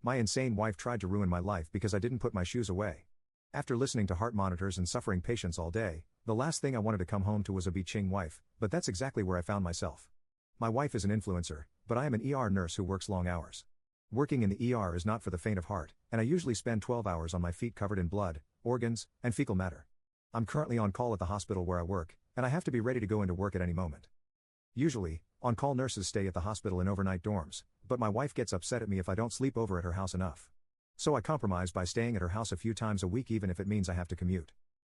My insane wife tried to ruin my life because I didn't put my shoes away. After listening to heart monitors and suffering patients all day, the last thing I wanted to come home to was a bitching wife, but that's exactly where I found myself. My wife is an influencer, but I am an ER nurse who works long hours. Working in the ER is not for the faint of heart, and I usually spend 12 hours on my feet covered in blood, organs, and fecal matter. I'm currently on call at the hospital where I work, and I have to be ready to go into work at any moment. Usually, on-call nurses stay at the hospital in overnight dorms, but my wife gets upset at me if I don't sleep over at her house enough. So I compromise by staying at her house a few times a week even if it means I have to commute.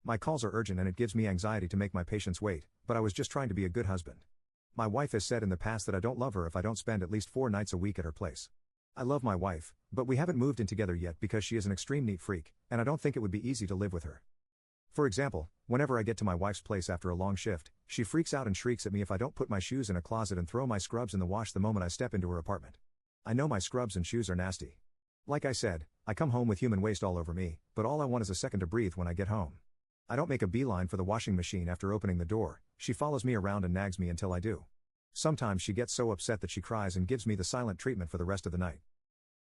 My calls are urgent and it gives me anxiety to make my patients wait, but I was just trying to be a good husband. My wife has said in the past that I don't love her if I don't spend at least 4 nights a week at her place. I love my wife, but we haven't moved in together yet because she is an extreme neat freak, and I don't think it would be easy to live with her. For example, whenever I get to my wife's place after a long shift, she freaks out and shrieks at me if I don't put my shoes in a closet and throw my scrubs in the wash the moment I step into her apartment. I know my scrubs and shoes are nasty. Like I said, I come home with human waste all over me, but all I want is a second to breathe when I get home. I don't make a beeline for the washing machine after opening the door, she follows me around and nags me until I do. Sometimes she gets so upset that she cries and gives me the silent treatment for the rest of the night.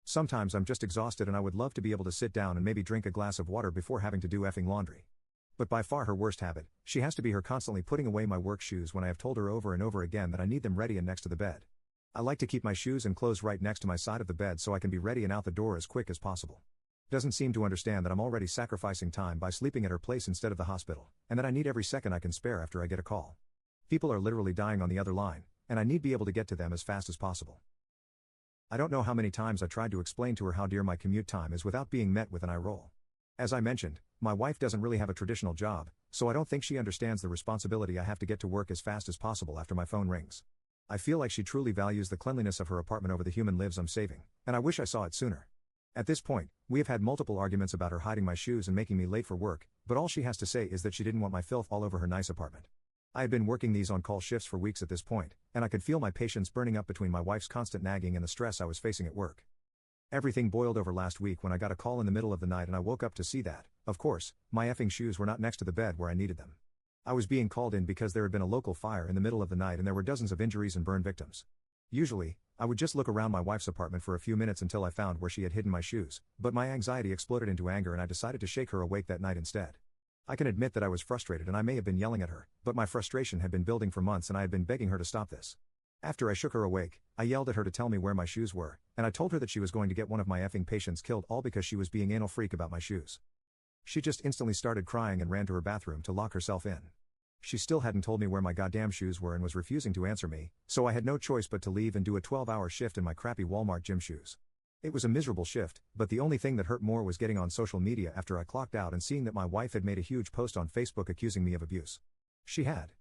Sometimes I'm just exhausted and I would love to be able to sit down and maybe drink a glass of water before having to do effing laundry. But by far her worst habit, she has to be her constantly putting away my work shoes when I have told her over and over again that I need them ready and next to the bed. I like to keep my shoes and clothes right next to my side of the bed so I can be ready and out the door as quick as possible. Doesn't seem to understand that I'm already sacrificing time by sleeping at her place instead of the hospital, and that I need every second I can spare after I get a call. People are literally dying on the other line, and I need to be able to get to them as fast as possible. I don't know how many times I tried to explain to her how dear my commute time is without being met with an eye roll. As I mentioned, my wife doesn't really have a traditional job, so I don't think she understands the responsibility I have to get to work as fast as possible after my phone rings. I feel like she truly values the cleanliness of her apartment over the human lives I'm saving, and I wish I saw it sooner. At this point, we have had multiple arguments about her hiding my shoes and making me late for work, but all she has to say is that she didn't want my filth all over her nice apartment. I had been working these on-call shifts for weeks at this point, and I could feel my patience burning up between my wife's constant nagging and the stress I was facing at work. Everything boiled over last week when I got a call in the middle of the night and I woke up to see that, of course, my effing shoes were not next to the bed where I needed them. I was being called in because there had been a local fire in the middle of the night and there were dozens of injuries and burn victims. Usually, I would just look around my wife's apartment for a few minutes until I found where she had hidden my shoes, but my anxiety exploded into anger and I decided to shake her awake that night instead. I can admit that I was frustrated and I may have been yelling at her, but my frustration had been building for months and I had been begging her to stop this. After I shook her awake, I yelled at her to tell me where my shoes were, and I told her that she was going to get one of my effing patients killed all because she was being anal freak about my shoes. She just instantly started crying and ran to her bathroom to lock herself in. She still hadn't told me where my goddamn shoes were and was refusing to answer me, so I had no choice but to leave and do a 12-hour shift in my crappy Walmart gym shoes. It was a miserable shift, but the only thing that hurt more was getting on social media after I clocked out and seeing that my wife had made a huge post on Facebook accusing me of abuse. She had.